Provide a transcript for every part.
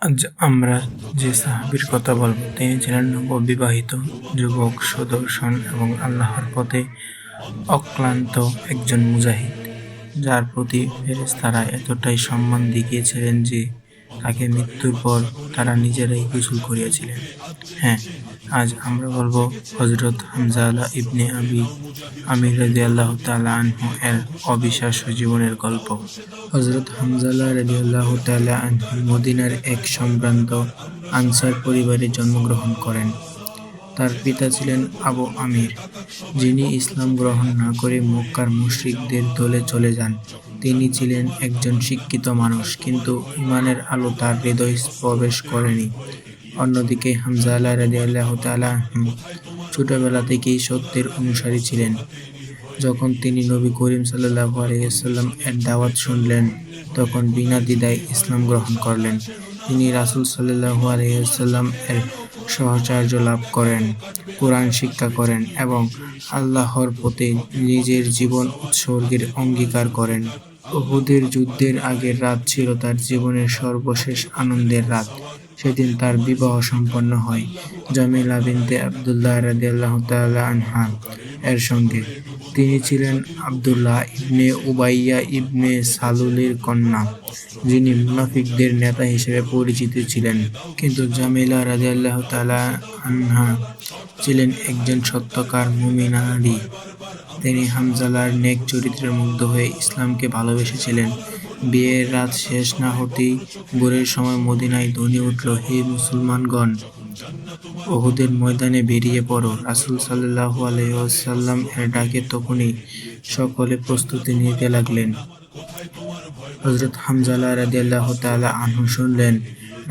আজ আমরা যে সাহাবীর কথা বলবো তিনি ছিলেন নববিবাহিত যুবক, সুদর্শন এবং আল্লাহর পথে অক্লান্ত একজন মুজাহিদ, যার প্রতি ফেরেশতারা এতটাই সম্মান দেখিয়েছিলেন যে তাকে মৃত্যুর পর তারা নিজেরাই গোসল করিয়েছিলেন। হ্যাঁ, আজ আমরা বলবো হযরত হামজালা ইবনে আবি আমির রাদিয়াল্লাহু তাআলা আনহু এর অবিশ্বাস্য জীবনের গল্প। হযরত হামজালা রাদিয়াল্লাহু তাআলা আনহু মদিনার এক সম্ভ্রান্ত আনসার পরিবারে জন্মগ্রহণ করেন। তার পিতা ছিলেন আবু আমির, যিনি ইসলাম গ্রহণ না করে মক্কার মুশরিকদের দলে চলে যান। তিনি ছিলেন একজন শিক্ষিত মানুষ, কিন্তু ঈমানের আলো তার হৃদয়ে প্রবেশ করেনি। অন্যদিকে হামজালা রাদিয়াল্লাহু তাআলা আনহু ছোটবেলা থেকেই সত্যের অনুসারী ছিলেন। যখন তিনি নবী করিম সাল্লাল্লাহু আলাইহি ওয়াসাল্লাম এর দাওয়াত শুনলেন, তখন বিনা দ্বিধায় ইসলাম গ্রহণ করলেন। তিনি রাসূল সাল্লাল্লাহু আলাইহি ওয়াসাল্লাম এর সাহচর্য লাভ করেন, কুরআন শিক্ষা করেন এবং আল্লাহর পথে নিজের জীবন উৎসর্গের অঙ্গীকার করেন। উহুদের যুদ্ধের আগের রাত ছিল তার জীবনের সর্বশেষ আনন্দের রাত। সেদিন তার বিবাহ সম্পন্ন হয় জামিলা বিনতে আব্দুল্লাহ রাদিয়াল্লাহু তাআলা আনহা এর সঙ্গে। তিনি ছিলেন আব্দুল্লাহ ইবনে উবাইয়া ইবনে সালুলের কন্যা, যিনি মুনাফিকদের নেতা হিসেবে পরিচিত ছিলেন। কিন্তু জামিলা রাদিয়াল্লাহু তাআলা আনহা ছিলেন একজন সত্যকার মুমিনা নারী। তিনি হামজালার নেক চরিত্রে মুগ্ধ হয়ে ইসলামকে ভালোবেসেছিলেন। বিয়ের রাত শেষ না হতেই ভোরের সময় মদিনায় ধ্বনি উঠল, হে মুসলমানগণ, উহুদের ময়দানে বেরিয়ে পড়ো। রাসূল সাল্লাল্লাহু আলাইহি ওয়াসাল্লাম এর ডাকে তখনই সকলে প্রস্তুতি নিতে লাগলেন। হযরত হামজালা রাদিয়াল্লাহু তাআলা আনহু শুনলেন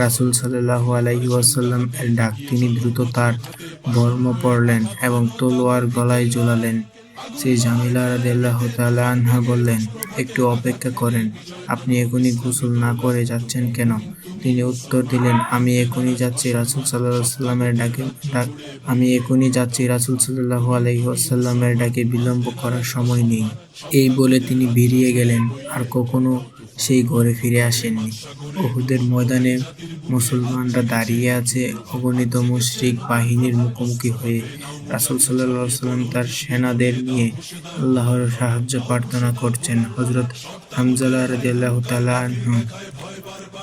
রাসূল সাল্লাল্লাহু আলাইহি ওয়াসাল্লাম এর ডাক। তিনি দ্রুত তার বর্ম পরলেন এবং তলোয়ার গলায় ঝোলালেন। সেই জামিলা রাদিয়াল্লাহু তাআলা আনহা বললেন, একটু অপেক্ষা করেন, আপনি এখনই গোসল না করে যাচ্ছেন কেন? তিনি উত্তর দিলেন, আমি এখনই যাচ্ছি রাসূল সাল্লাল্লাহু আলাইহি ওয়াসাল্লামের ডাকে বিলম্ব করার সময় নেই। এই বলে তিনি বেরিয়ে গেলেন, আর কখনো সেই ঘরে ফিরে আসেননি। উহুদের ময়দানে মুসলমানরা দাঁড়িয়ে আছে অগণিত মুশরিক বাহিনীর মুখোমুখি হয়ে। রাসূল সাল্লাল্লাহু আলাইহি ওয়াসাল্লাম তার সেনাদের নিয়ে আল্লাহর সাহায্য প্রার্থনা করছেন। হযরত হামজালা রাদিয়াল্লাহু তাআলা আনহু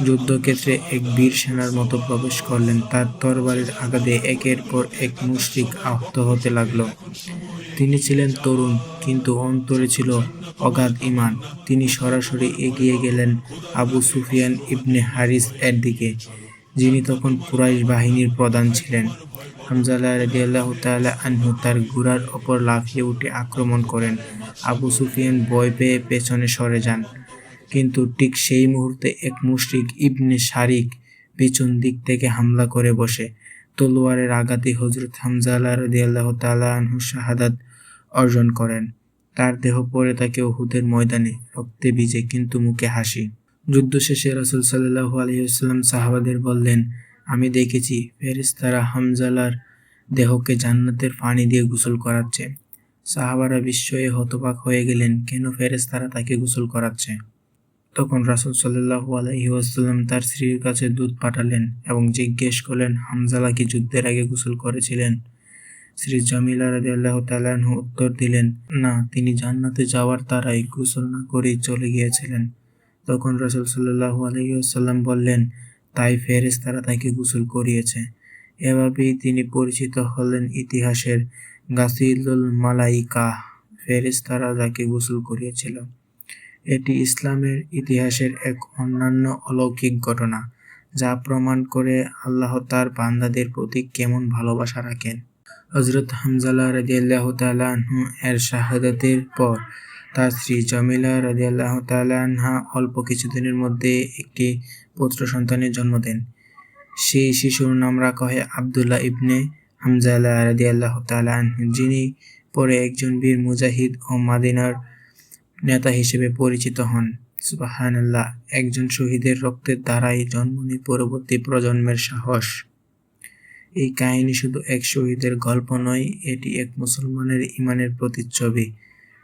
যুদ্ধক্ষেত্রে এক বীর সেনার মতো প্রবেশ করলেন। তার তরবারির আঘাতে একের পর এক মুশরিক আহত হতে লাগল। তিনি ছিলেন তরুণ, কিন্তু অন্তরে ছিল অগাধ ঈমান। তিনি সরাসরি এগিয়ে গেলেন আবু সুফিয়ান ইবনে হারিস এর দিকে, যিনি তখন কুরাইশ বাহিনীর প্রধান ছিলেন। হামজালা রাদিয়াল্লাহু তাআলা আনহু তার ঘোড়ার ওপর লাফিয়ে উঠে আক্রমণ করেন। আবু সুফিয়ান ভয় পেয়ে পেছনে সরে যান, কিন্তু ঠিক সেই মুহূর্তে এক মুশরিক ইবনে শারিক পিছন দিক থেকে হামলা করে বসে। তলোয়ারের আঘাতে হযরত হামজালা রাদিয়াল্লাহু তাআলা আনহু শাহাদাত অর্জন করেন। তার দেহ পড়ে থাকে উহুদের ময়দানে, রক্তে ভিজে কিন্তু মুখে হাসি। যুদ্ধ শেষে রাসূল সাল্লাল্লাহু আলাইহি ওয়াসাল্লাম সাহাবাদের বললেন, আমি দেখেছি ফেরেশতারা হামজালার দেহকে জান্নাতের পানি দিয়ে গোসল করাচ্ছে। সাহাবারা বিস্ময়ে হতবাক হয়ে গেলেন, কেন ফেরেশতারা তাকে গোসল করাচ্ছে? তখন রাসূল সাল্লাল্লাহু আলাইহি ওয়াসাল্লাম তার স্ত্রীর কাছে দূত পাঠালেন এবং জিজ্ঞেস করলেন, হামজালা কি যুদ্ধের আগে গোসল করেছিলেন? শ্রী জামিলা রাদিয়াল্লাহু তাআলা আনহু উত্তর দিলেন, না, তিনি জান্নাতে যাওয়ার তাড়ায় গোসল না করেই চলে গিয়েছিলেন। তখন রাসূল সাল্লাল্লাহু আলাইহি ওয়াসাল্লাম বললেন, তাই ফেরেশতারা তাকে গোসল করিয়েছে। এভাবেই তিনি পরিচিত হলেন ইতিহাসের গাসিলুল মালাইকা, ফেরেশতারা যাকে গোসল করিয়েছিল। এটি ইসলামের ইতিহাসের এক অনন্য অলৌকিক ঘটনা, যা প্রমাণ করে আল্লাহ তার বান্দাদের প্রতি কেমন ভালোবাসা রাখেন। হযরত হামজালা রাদিয়াল্লাহু তাআলা আনহু এর শাহাদাতের পর তার স্ত্রী জামিলা রাদিয়াল্লাহু তাআলা আনহা অল্প কিছুদিনের মধ্যে একটি পুত্র সন্তানের জন্ম দেন। সেই শিশুর নাম রাখা হয় আব্দুল্লাহ ইবনে হামজালা রাদিয়াল্লাহু তাআলা আনহু, যিনি পরে একজন বীর মুজাহিদ ও মদিনার নেতা হিসেবে পরিচিত হন। সুবহানাল্লাহ, একজন শহীদের রক্তের ধারায় জন্ম নেয় পরবর্তী প্রজন্মের সাহস। এই কাহিনী শুধু এক শহীদের গল্প নয়, এটি এক মুসলমানের ঈমানের প্রতিচ্ছবি।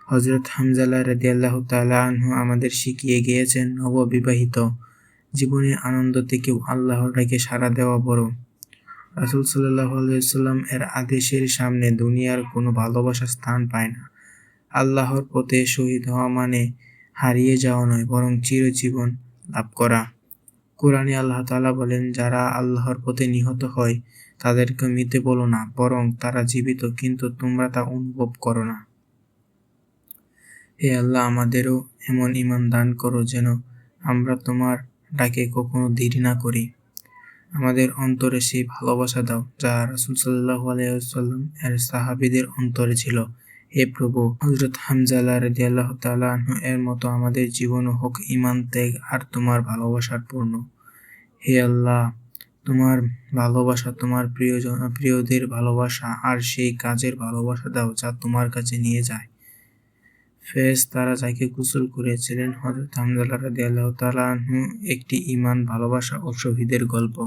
হযরত হামজালা রাদিয়াল্লাহু তাআলা আনহু আমাদের শিখিয়ে গিয়েছেন, নববিবাহিত জীবনে আনন্দ থেকেও আল্লাহর ডাকে সাড়া দেওয়া বড়। রাসূল সাল্লাল্লাহু আলাইহি ওয়াসাল্লাম এর আদেশের সামনে দুনিয়ার কোনো ভালোবাসা স্থান পায় না। আল্লাহর পথে শহীদ হওয়া মানে হারিয়ে যাওয়া নয়, বরং চিরজীবন লাভ করা। কোরআনে আল্লাহ তাআলা বলেন, যারা আল্লাহর পথে নিহত হয় তাদেরকে মৃত বলো না, বরং তারা জীবিত, কিন্তু তোমরা তা অনুভব করো না। হে আল্লাহ, আমাদেরও এমন ঈমান দান করো যেন আমরা তোমার ডাকে কখনো দেরি না করি। আমাদের অন্তরে সেই ভালোবাসা দাও যা রাসূল সাল্লাল্লাহু আলাইহি ওয়াসাল্লাম এর সাহাবীদের অন্তরে ছিল। হে প্রভু, হযরত হামজালা রাদিয়াল্লাহু তাআলা আনহু এর মতো আমাদের জীবনও হোক ঈমান, ত্যাগ আর তোমার ভালোবাসার পূর্ণ। হে আল্লাহ, তোমার ভালোবাসা, তোমার প্রিয়দের ভালোবাসা আর সেই কাজের ভালোবাসা দাও যা তোমার কাছে নিয়ে যায়। ফেরেশতারা যাকে গোসল করিয়েছিলেন হযরত হামজালা রাদিয়াল্লাহু তাআলা আনহু একটি ঈমান, ভালোবাসা ও শহীদের গল্প।